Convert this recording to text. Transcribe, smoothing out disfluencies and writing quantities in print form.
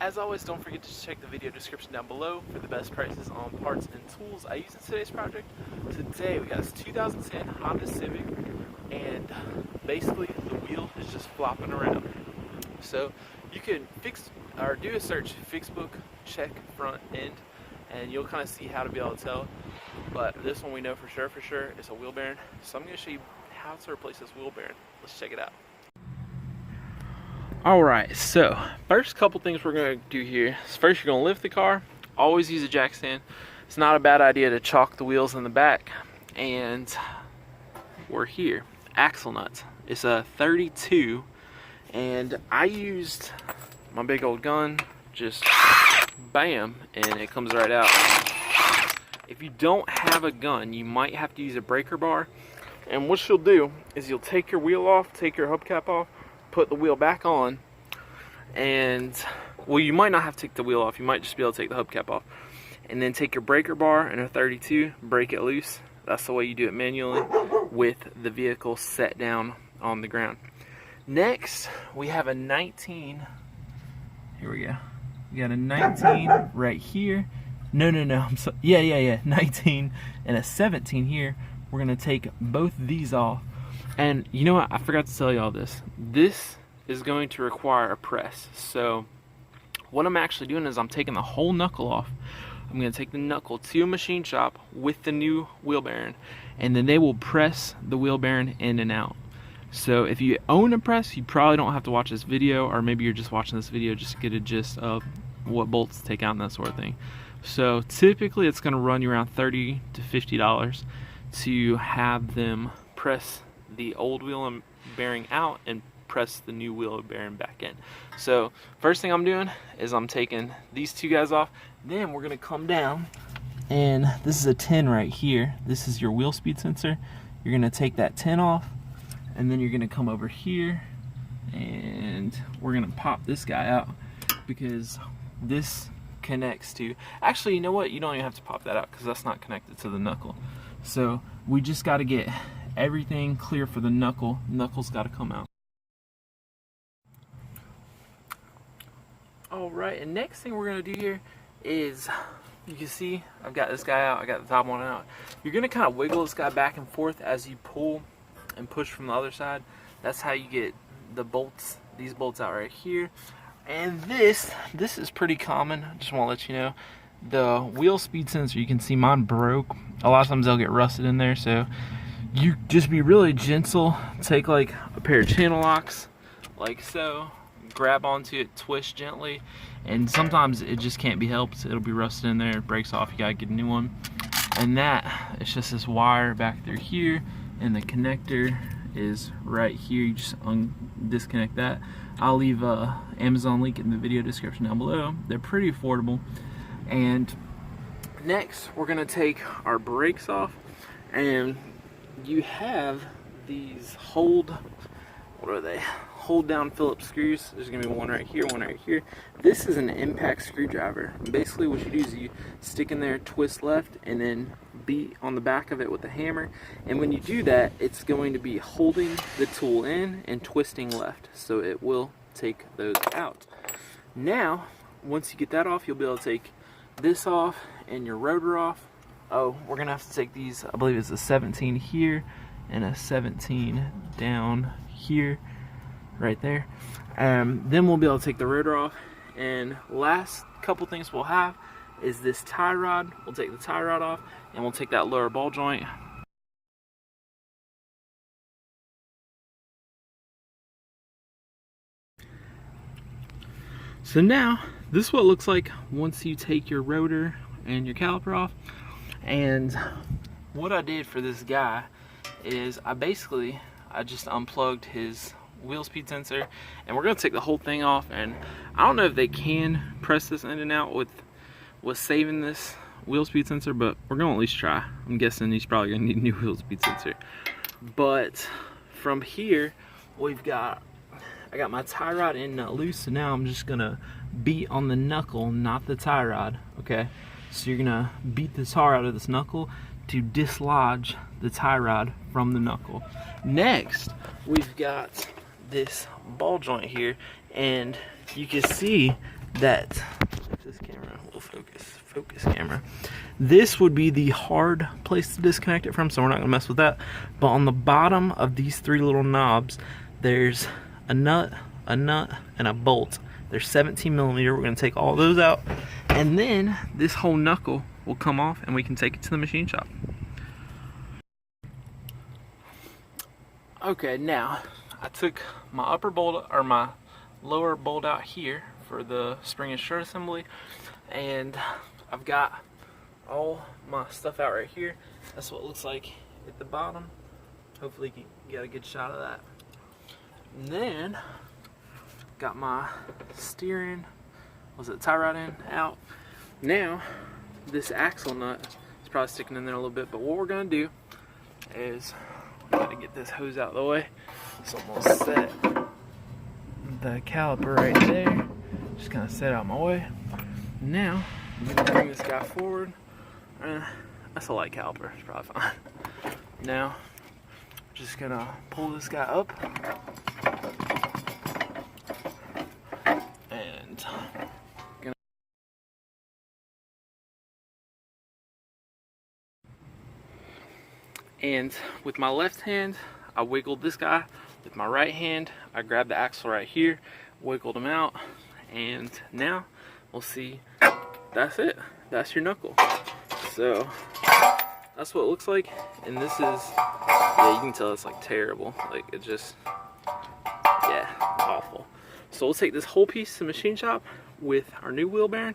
As always, don't forget to check the video description down below for the best prices on parts and tools I use in today's project. Today we got this 2010 Honda Civic, and basically the wheel is just flopping around. So you can fix or do a search, Fixbook, check front end, and you'll kind of see how to be able to tell. But this one we know for sure it's a wheel bearing. So I'm going to show you how to replace this wheel bearing. Let's check it out. Alright, so first couple things we're going to do here is first you're going to lift the car. Always use a jack stand. It's not a bad idea to chalk the wheels in the back. And we're here. Axle nuts. It's a 32, and I used my big old gun, just bam, and it comes right out. If you don't have a gun, you might have to use a breaker bar. And what you'll do is you'll take your wheel off, take your hubcap off, put the wheel back on, and well, you might not have to take the wheel off, you might just be able to take the hubcap off, and then take your breaker bar and a 32, break it loose. That's the way you do it manually with the vehicle set down on the ground. Next, we have a 19. Here we go. We got a 19 right here. No, I'm so, yeah, 19 and a 17 here. We're gonna take both of these off. And you know what, I forgot to tell you all this. This is going to require a press. So what I'm actually doing is I'm taking the whole knuckle off. I'm going to take the knuckle to a machine shop with the new wheel bearing, and then they will press the wheel bearing in and out. So if you own a press, you probably don't have to watch this video, or maybe you're just watching this video just to get a gist of what bolts to take out and that sort of thing. So typically it's going to run you around $30 to $50 to have them press the old wheel bearing out and press the new wheel bearing back in. So first thing I'm doing is I'm taking these two guys off. Then we're gonna come down, and this is a 10 right here. This is your wheel speed sensor. You're gonna take that 10 off, and then you're gonna come over here, and we're gonna pop this guy out because this connects to, actually, you know what, you don't even have to pop that out because that's not connected to the knuckle. So we just got to get everything clear for the knuckle. Knuckle's got to come out. Alright, and next thing we're going to do here is, you can see I've got this guy out, I got the top one out. You're going to kind of wiggle this guy back and forth as you pull and push from the other side. That's how you get the bolts, these bolts out right here. And this is pretty common. I just want to let you know. The wheel speed sensor, you can see mine broke. A lot of times they'll get rusted in there, so you just be really gentle. Take like a pair of channel locks, like so. Grab onto it, twist gently, and sometimes it just can't be helped. It'll be rusted in there, it breaks off, you gotta get a new one. And that, it's just this wire back through here, and the connector is right here. You just disconnect that. I'll leave a Amazon link in the video description down below. They're pretty affordable. And next we're gonna take our brakes off, and you have these hold down Phillips screws. There's gonna be one right here, one right here. This is an impact screwdriver. Basically what you do is you stick in there, twist left, and then beat on the back of it with a hammer. And when you do that, it's going to be holding the tool in and twisting left, so it will take those out. Now once you get that off, you'll be able to take this off and your rotor off. Oh, we're gonna have to take these, I believe it's a 17 here and a 17 down here, right there. Then we'll be able to take the rotor off. And last couple things we'll have is this tie rod. We'll take the tie rod off, and we'll take that lower ball joint. So now, this is what it looks like once you take your rotor and your caliper off. And what I did for this guy is I just unplugged his wheel speed sensor, and we're going to take the whole thing off. And I don't know if they can press this in and out with saving this wheel speed sensor, but we're going to at least try. I'm guessing he's probably going to need a new wheel speed sensor. But from here, I got my tie rod in loose, so now I'm just gonna beat on the knuckle, not the tie rod, okay? So you're gonna beat the tar out of this knuckle to dislodge the tie rod from the knuckle. Next, we've got this ball joint here, and you can see that, this camera will focus camera. This would be the hard place to disconnect it from, so we're not gonna mess with that. But on the bottom of these three little knobs, there's a nut, and a bolt. They're 17 millimeter. We're gonna take all those out, and then this whole knuckle will come off and we can take it to the machine shop. Okay, now I took my upper bolt, or my lower bolt out here for the spring and strut assembly, and I've got all my stuff out right here. That's what it looks like at the bottom. Hopefully you can get a good shot of that. And then got my steering, tie rod end out. Now this axle nut is probably sticking in there a little bit, but what we're gonna do is we gotta get this hose out of the way. So I'm gonna set the caliper right there. Just kind of set out my way. Now I'm gonna bring this guy forward. That's a light caliper, it's probably fine. Now just gonna pull this guy up and with my left hand I wiggled this guy. With my right hand I grabbed the axle right here, wiggled him out, and now we'll see. That's it. That's your knuckle. So that's what it looks like, and this is, yeah, you can tell it's like terrible. Like it just, yeah, awful. So we'll take this whole piece to the machine shop with our new wheel bearing.